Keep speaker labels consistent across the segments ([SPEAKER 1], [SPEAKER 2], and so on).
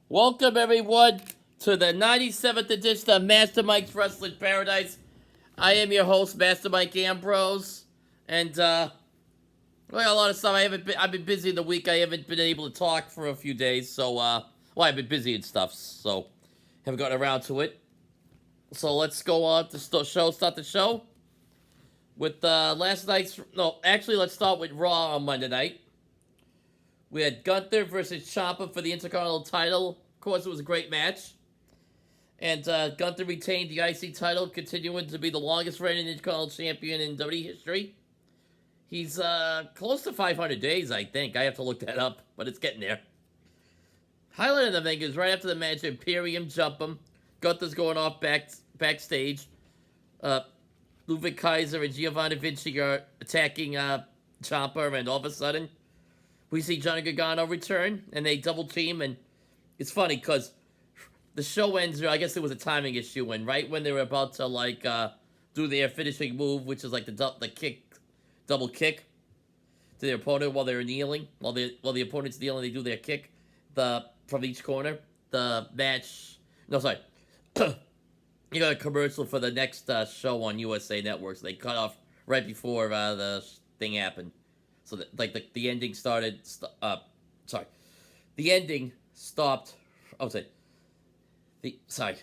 [SPEAKER 1] Welcome, everyone, to the 97th edition of MasterMike's Wrestling Paradise. I am your host, Master Mike Ambrose, and, well, a lot of stuff. I've been busy in the week. I haven't been able to talk for a few days, so, I've been busy and stuff, so haven't gotten around to it. So let's go on to start the show with, last night's, no, actually, let's start with Raw on Monday night. We had Gunther versus Ciampa for the Intercontinental title. Of course, it was a great match. And Gunther retained the IC title, continuing to be the longest reigning Intercontinental champion in WWE history. He's close to 500 days, I think. I have to look that up, but it's getting there. Highlight of the thing is right after the match, Imperium jump him. Gunther's going off backstage. Ludwig Kaiser and Giovanni Vinci are attacking Ciampa, and all of a sudden, we see Johnny Gargano return, and they double team, and it's funny because the show ends. I guess there was a timing issue, and right when they were about to do their finishing move, which is like the double kick to their opponent while they're kneeling, while the opponent's kneeling, they do their kick from each corner. The match, no, sorry, you got a commercial for the next show on USA Network. So they cut off right before the thing happened. So the ending started. The ending stopped. I was saying sorry.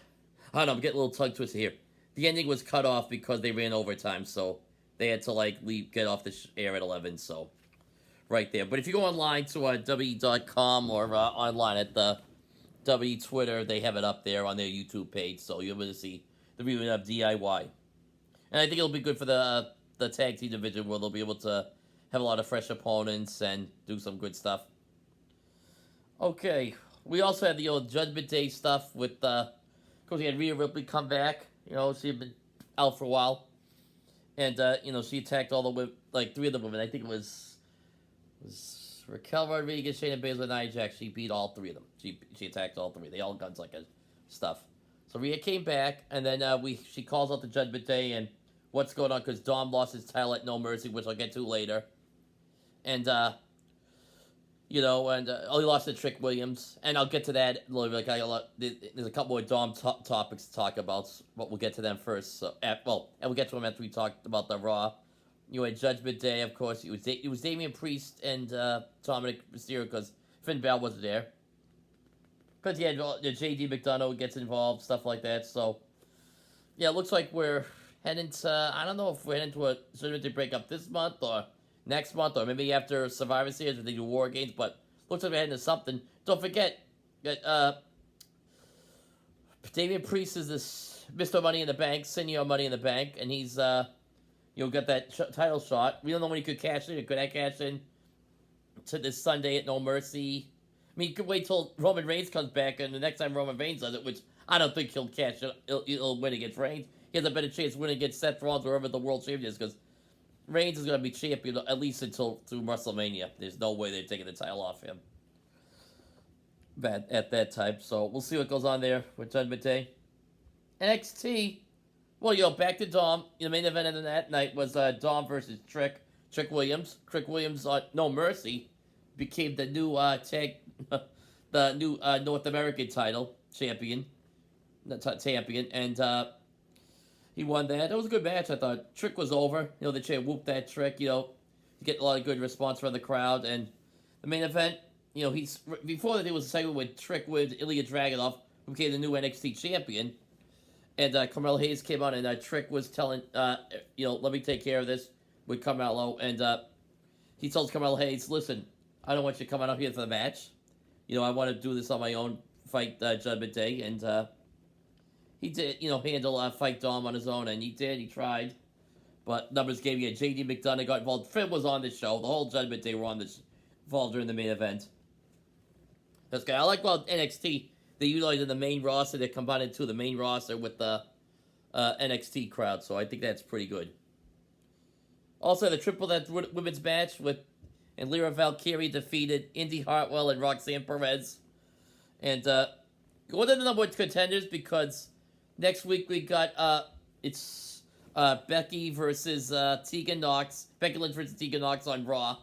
[SPEAKER 1] I don't know. I'm getting a little tongue twisted here. The ending was cut off because they ran overtime, so they had to get off the air at 11. So right there. But if you go online to W.com or online at the W Twitter, they have it up there on their YouTube page, so you'll be able to see the review of DIY. And I think it'll be good for the tag team division, where they'll be able to have a lot of fresh opponents and do some good stuff. Okay, we also had the old Judgment Day stuff with, of course, we had Rhea Ripley come back. You know, she had been out for a while. And, she attacked all the women, three of the women. I think it was Raquel Rodriguez, Shayna Baszler, and Nia Jax. She beat all three of them. She attacked all three. They all guns stuff. So Rhea came back, and then she calls out the Judgment Day and what's going on, because Dom lost his title at No Mercy, which I'll get to later. And, he lost to Trick Williams. And I'll get to that a little bit. There's a couple more Dom topics to talk about, but we'll get to them first. So, and we'll get to them after we talked about the Raw. You had Judgment Day, of course. It was Damian Priest and Dominik Mysterio, because Finn Balor wasn't there. Because he had J.D. McDonough gets involved, stuff like that. So, yeah, it looks like we're heading to, I don't know if we're heading to a Judgment Day breakup this month or next month, or maybe after Survivor Series when they do War Games, but looks like we're heading to something. Don't forget that Damian Priest is this Mr. Money in the Bank, Senior Money in the Bank, and he's, got that title shot. We don't know when he could cash in. Could I cash in to this Sunday at No Mercy? I mean, you could wait till Roman Reigns comes back, and the next time Roman Reigns does it, which I don't think he'll cash it, he'll win against Reigns. He has a better chance of winning against Seth Rollins or whoever the world champion is, because Reigns is going to be champion at least through WrestleMania. There's no way they're taking the title off him at that time. So we'll see what goes on there with Judgment Day. NXT. Well, back to Dom. The main event of that night was Dom versus Trick Williams. Trick Williams on No Mercy became the new the new North American title champion, and he won that. It was a good match, I thought. Trick was over. The champ whooped that Trick. You get a lot of good response from the crowd. And the main event, before that, there was a segment with Trick with Ilya Dragunov, who became the new NXT champion. And Carmelo Hayes came on, and Trick was telling, let me take care of this with Carmelo. And he tells Carmelo Hayes, listen, I don't want you coming out here for the match. I want to do this on my own, fight Judgment Day. And he did, handle fight Dom on his own, and he did. He tried. But numbers gave you J.D. McDonough got involved. Finn was on this show. The whole Judgment Day were involved during the main event. That's good. I like about NXT. They utilized the main roster. They combined it to the main roster with the NXT crowd, so I think that's pretty good. Also, the triple threat women's match and Lyra Valkyrie defeated Indy Hartwell and Roxanne Perez. And go to the number one contenders, because next week we got it's Becky versus Tegan Nox. Becky Lynch versus Tegan Nox on Raw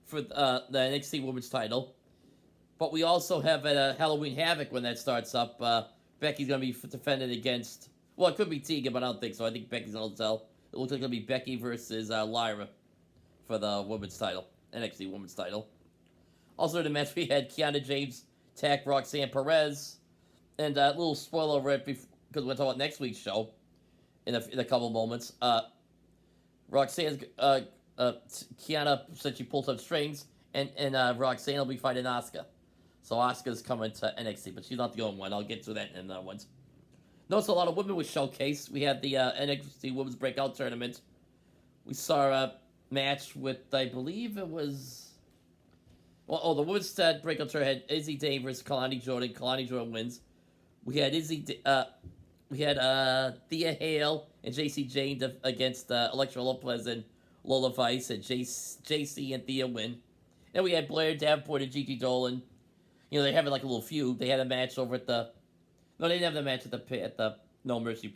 [SPEAKER 1] for the NXT Women's title. But we also have at Halloween Havoc when that starts up. Becky's gonna be defended against. Well, it could be Tegan, but I don't think so. I think Becky's gonna tell. It looks like it's gonna be Becky versus Lyra for the women's title, NXT women's title. Also in the match we had Kiana James attack Roxanne Perez, and a little spoiler alert because we're gonna talk about next week's show in a couple moments. Roxanne's Kiana said she pulled some strings, and Roxanne will be fighting Asuka. So Asuka's coming to NXT, but she's not the only one. I'll get to that in other ones. Notice a lot of women were showcased. We had the NXT Women's Breakout Tournament. We saw a match with, I believe it was... the Women's Breakout Tournament had Izzy Day versus Kalani Jordan. Kalani Jordan wins. We had Thea Hale and JC Jane against Elektra Lopez and Lola Vice, and JC and Thea win. And we had Blair Davenport and Gigi Dolan. You know, they have like a little feud. They had a match over at the... No, they didn't have the match at the No Mercy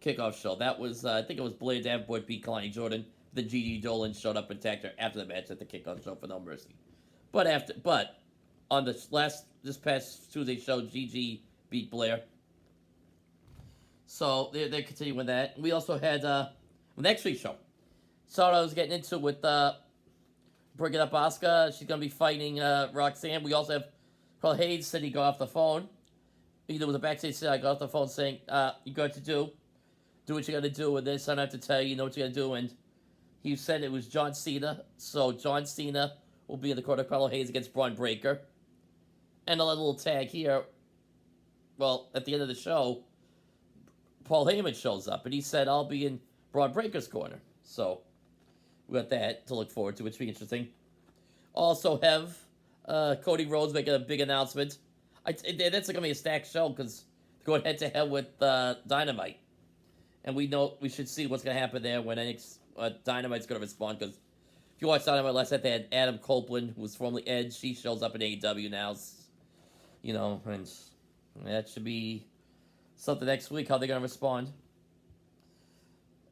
[SPEAKER 1] kickoff show. That was, I think it was Blair Davenport beat Kalani Jordan. Then Gigi Dolan showed up and attacked her after the match at the kickoff show for No Mercy. But on this past Tuesday show, Gigi beat Blair. So they're continuing that. We also had the next week's show. So I was getting into with bringing up Asuka. She's gonna be fighting Roxanne. We also have Carl Hayes said he got off the phone. There was a backstage said I got off the phone saying, "You got to do what you got to do with this. I don't have to tell you, you know what you got to do." And he said it was John Cena. So John Cena will be in the quarter. Carl Hayes against Braun Breaker. And a little tag here. Well, at the end of the show, Paul Heyman shows up, and he said, "I'll be in Braun Breaker's corner." So we got that to look forward to, which will be interesting. Also have Cody Rhodes making a big announcement. That's going to be a stacked show because going head to head with Dynamite. And we know we should see what's going to happen there when Dynamite's going to respond. Because if you watch Dynamite last night, they had Adam Copeland, who was formerly Edge. She shows up in AEW now. You know, and that should be something next week, how they're going to respond.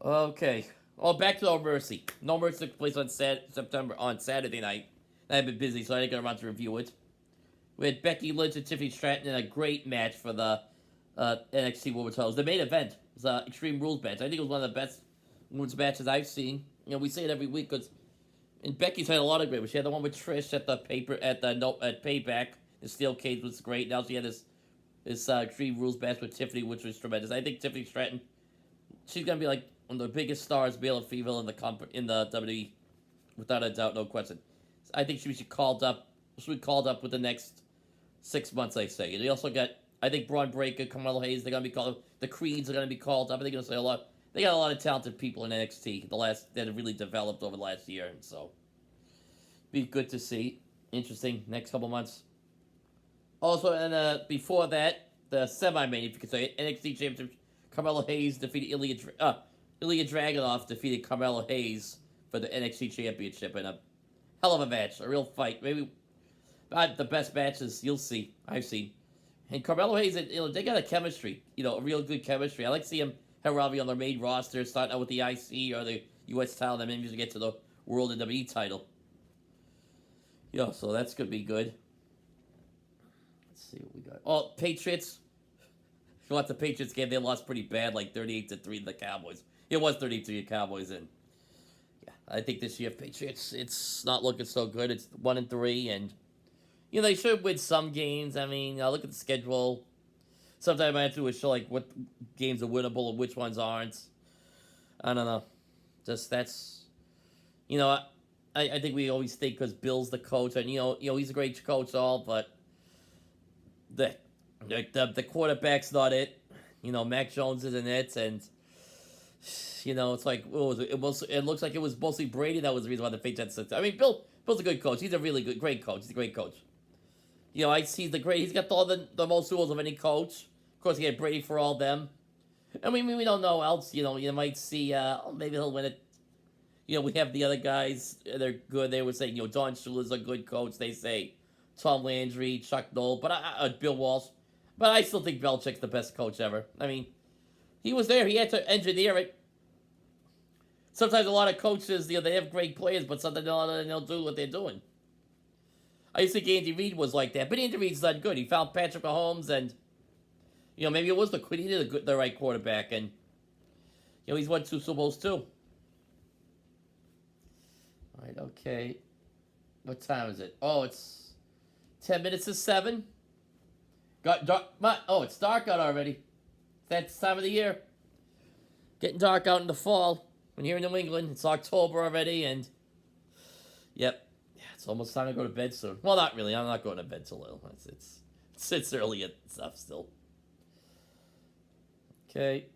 [SPEAKER 1] Okay. Back to No Mercy. No Mercy took place on Saturday night. I've been busy, so I didn't get around to review it. We had Becky Lynch and Tiffany Stratton in a great match for the NXT Women's titles. The main event was an Extreme Rules match. I think it was one of the best women's matches I've seen. You know, we say it every week because Becky's had a lot of great ones. She had the one with Trish at Payback. The Steel Cage was great. Now she had this Extreme Rules match with Tiffany, which was tremendous. I think Tiffany Stratton, she's gonna be like one of the biggest stars, male and female, in the WWE, without a doubt, no question. I think she should be called up with the next 6 months, I say. And they also got, I think, Braun Breaker, Carmelo Hayes, they're going to be called, the Creeds are going to be called up. I think they're going to say a lot. They got a lot of talented people in NXT that have really developed over the last year, and so be good to see. Interesting next couple months. Also, and before that, the semi-main, if you could say, NXT Championship, Carmelo Hayes defeated Ilya Dragunov defeated Carmelo Hayes for the NXT Championship in a hell of a match, a real fight. Maybe not the best matches you'll see, I've seen. And Carmelo Hayes, they got a chemistry, a real good chemistry. I like to see him around on their main roster, starting out with the IC or the US title, and then maybe get to the World and WWE title. So that's going to be good. Let's see what we got. Patriots. If you watch the Patriots game, they lost pretty bad, like 38-3 to the Cowboys. It was 38-3 to the Cowboys, and yeah, I think this year Patriots, it's not looking so good. It's 1-3, and they should win some games. I mean, look at the schedule. Sometimes I have to show like what games are winnable and which ones aren't. I don't know. Just that's, I think we always think because Bill's the coach, and he's a great coach, but the quarterback's not it. Mac Jones isn't it, and it's like it looks like it was mostly Brady that was the reason why the Patriots. I mean, Bill's a good coach. He's a really great coach. He's a great coach. He's got all the most rules of any coach. Of course, he had Brady for all them. And we don't know else. You might see. Maybe he'll win it. We have the other guys. They're good. They were saying, Don Shula's a good coach. They say Tom Landry, Chuck Noll, but Bill Walsh. But I still think Belichick's the best coach ever. I mean, he was there. He had to engineer it. Sometimes a lot of coaches, they have great players, but sometimes they don't do what they're doing. I used to think Andy Reid was like that, but Andy Reid's done good. He found Patrick Mahomes, and maybe it was he did the right quarterback, and he's won 2 Super Bowls too. All right, okay. What time is it? Oh, it's 10 minutes to 7. Got dark. It's dark out already. That's the time of the year. Getting dark out in the fall. When you're in New England, it's October already, and yep, it's almost time to go to bed soon. Well, not really. I'm not going to bed till little. It's early and stuff still. Okay.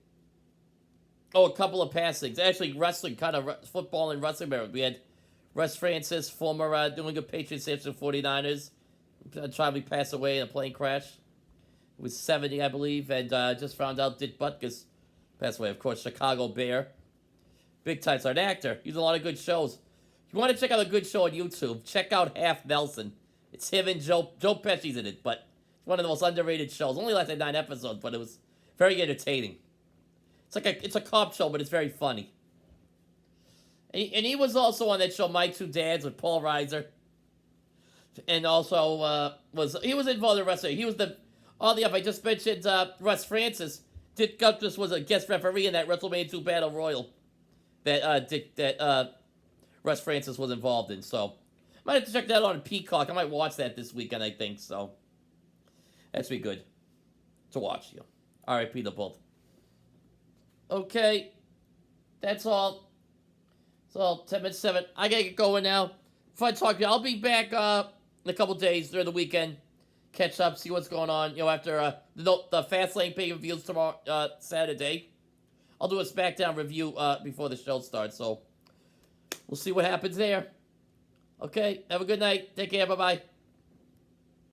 [SPEAKER 1] Oh, a couple of passings. Actually, wrestling, kind of football and wrestling. We had Russ Francis, former New England Patriots, San 49ers. Tragically passed away in a plane crash. He was 70, I believe, and just found out Dick Butkus passed away. Of course, Chicago Bear. Big time star, an actor. He's in a lot of good shows. If you want to check out a good show on YouTube, check out Half Nelson. It's him and Joe Pesci's in it, but it's one of the most underrated shows. Only lasted 9 episodes, but it was very entertaining. It's a cop show, but it's very funny. And he was also on that show, My Two Dads, with Paul Reiser. And also he was involved in wrestling. He was I just mentioned Russ Francis. Dick Gunther was a guest referee in that WrestleMania 2 Battle Royal that Russ Francis was involved in. So I might have to check that out on Peacock. I might watch that this weekend, I think. So that's be good to watch. R.I.P. the both. Okay, that's all. So 10 minutes 7. I gotta get going now. Before I talk to you, I'll be back in a couple days during the weekend. Catch up, see what's going on. After the Fastlane pay-per-views tomorrow, Saturday. I'll do a SmackDown review before the show starts. So we'll see what happens there. Okay, have a good night. Take care. Bye-bye.